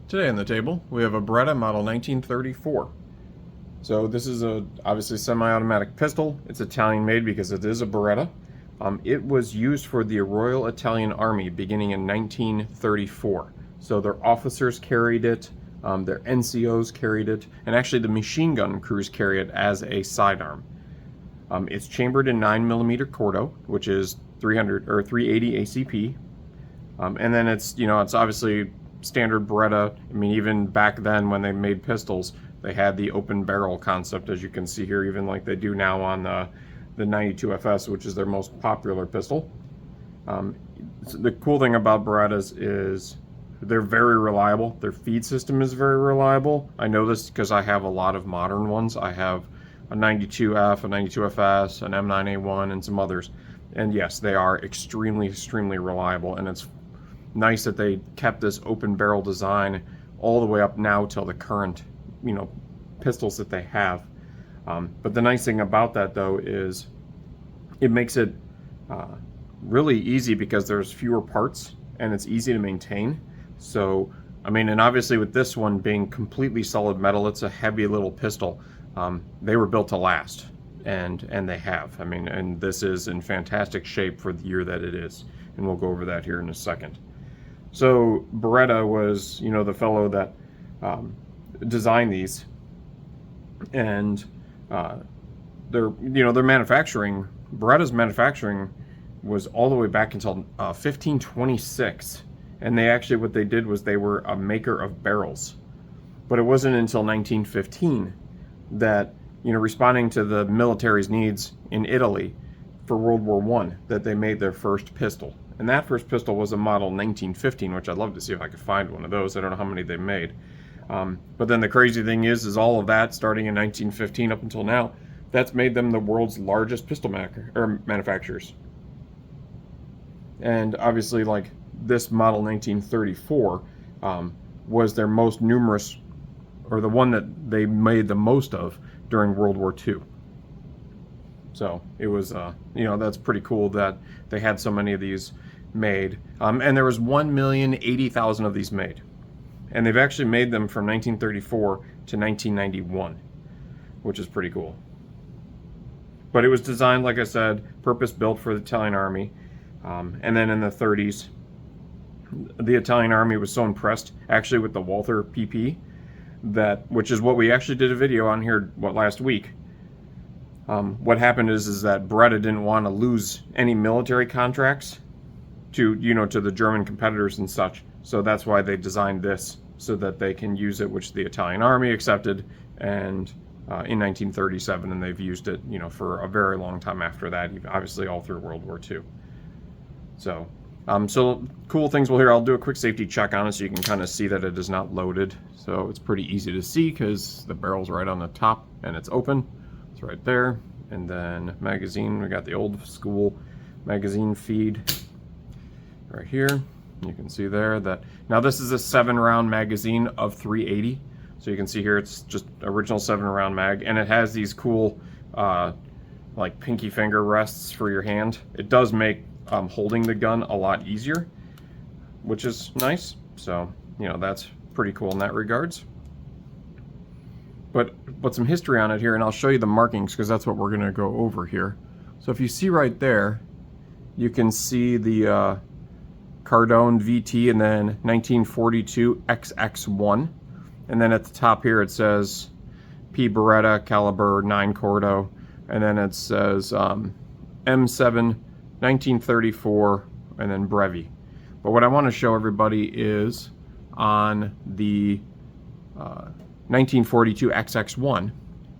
Today on the table, we have a Beretta model 1934. So this is a obviously semi-automatic pistol. It's Italian made because it is a Beretta. It was used for the Royal Italian Army beginning in 1934. So their officers carried it, their NCOs carried it, and actually the machine gun crews carry it as a sidearm. It's chambered in 9mm Corto, which is 300 or 380 ACP, and then it's obviously standard Beretta. I mean, even back then when they made pistols, they had the open barrel concept, as you can see here, even like they do now on the 92 FS, which is their most popular pistol. The cool thing about Berettas is they're very reliable. Their feed system is very reliable. I know this because I have a lot of modern ones. I have a 92F, a 92FS, an M9A1, and some others. And yes, they are extremely reliable, and it's nice that they kept this open barrel design all the way up now till the current pistols that they have. But the nice thing about that though is it makes it really easy because there's fewer parts and it's easy to maintain. So I mean, and obviously with this one being completely solid metal, it's a heavy little pistol. They were built to last, and they have. I mean, and this is in fantastic shape for the year that it is, and we'll go over that here in a second. So Beretta was, the fellow that designed these, and their manufacturing, Beretta's manufacturing was all the way back until 1526, and they actually, what they did was they were a maker of barrels. But it wasn't until 1915 that, responding to the military's needs in Italy for World War I, that they made their first pistol. And that first pistol was a model 1915, which I'd love to see if I could find one of those. I don't know how many they made. But then the crazy thing is all of that, starting in 1915 up until now, that's made them the world's largest pistol manufacturers. And obviously, like, this model 1934 was their most numerous, or the one that they made the most of during World War II. So it was, that's pretty cool that they had so many of these made. And there was 1,080,000 of these made. And they've actually made them from 1934 to 1991, which is pretty cool. But it was designed, like I said, purpose-built for the Italian Army. And then in the 30s, the Italian Army was so impressed, actually, with the Walther PP, which is what we actually did a video on here, last week. What happened is that Beretta didn't want to lose any military contracts to the German competitors and such. So that's why they designed this, so that they can use it, which the Italian Army accepted, and in 1937, and they've used it, for a very long time after that, obviously all through World War II. So, so cool things. Well, here I'll do a quick safety check on it, so you can kind of see that it is not loaded. So it's pretty easy to see because the barrel's right on the top and it's open. It's right there. And then magazine, we got the old school magazine feed right here. You can see there that now this is a 7-round magazine of 380. So you can see here it's just original 7-round mag, and it has these cool like pinky finger rests for your hand. It does make holding the gun a lot easier, which is nice. So that's pretty cool in that regards. But some history on it here, and I'll show you the markings because that's what we're going to go over here. So if you see right there, you can see the Cardone VT and then 1942 XX1. And then at the top here it says P Beretta caliber 9 Corto, and then it says M7 1934 and then Brevi. But what I want to show everybody is on the 1942 XX1.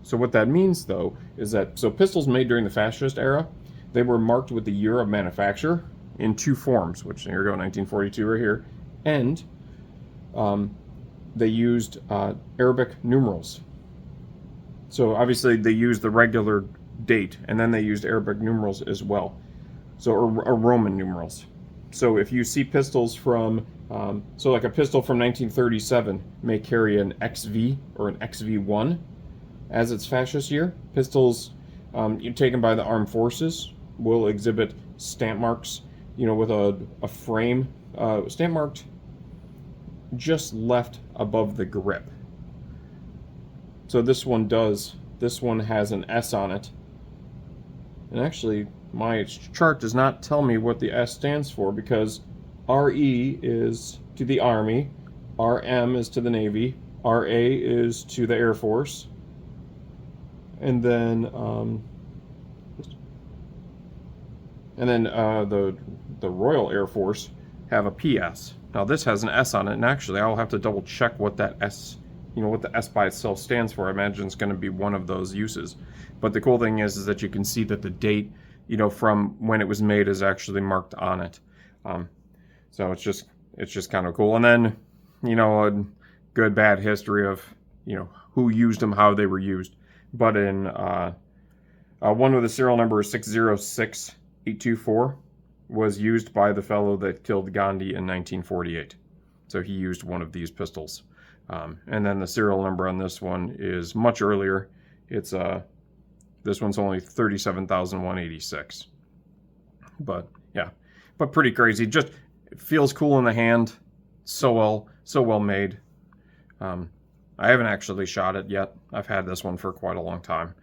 So what that means though is that pistols made during the fascist era, they were marked with the year of manufacture in 2 forms, which here we go, 1942 right here, and they used Arabic numerals. So obviously they used the regular date, and then they used Arabic numerals as well. So or Roman numerals. So if you see pistols from, so like a pistol from 1937 may carry an XV or an XV1 as its fascist year. Pistols taken by the armed forces will exhibit stamp marks, with a frame, stamp marked just left above the grip. So this one does. This one has an S on it. And actually, my chart does not tell me what the S stands for, because RE is to the Army, RM is to the Navy, RA is to the Air Force, and then the Royal Air Force have a PS. Now this has an S on it, and actually I'll have to double check what that S, what the S by itself stands for. I imagine it's going to be one of those uses. But the cool thing is that you can see that the date, from when it was made is actually marked on it. So it's just kind of cool. And then, a good bad history of, who used them, how they were used. But in one with the serial number 606824 was used by the fellow that killed Gandhi in 1948. So he used one of these pistols. And then the serial number on this one is much earlier. It's this one's only 37,186. But yeah, but pretty crazy. Just it feels cool in the hand. So well made. I haven't actually shot it yet. I've had this one for quite a long time.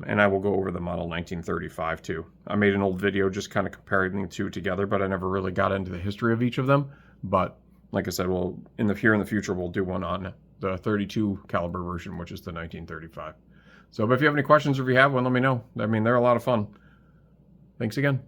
And I will go over the model 1935 too. I made an old video just kind of comparing the two together, but I never really got into the history of each of them. But like I said, in the future, we'll do one on the 32 caliber version, which is the 1935. So, but if you have any questions or if you have one, let me know. I mean, they're a lot of fun. Thanks again.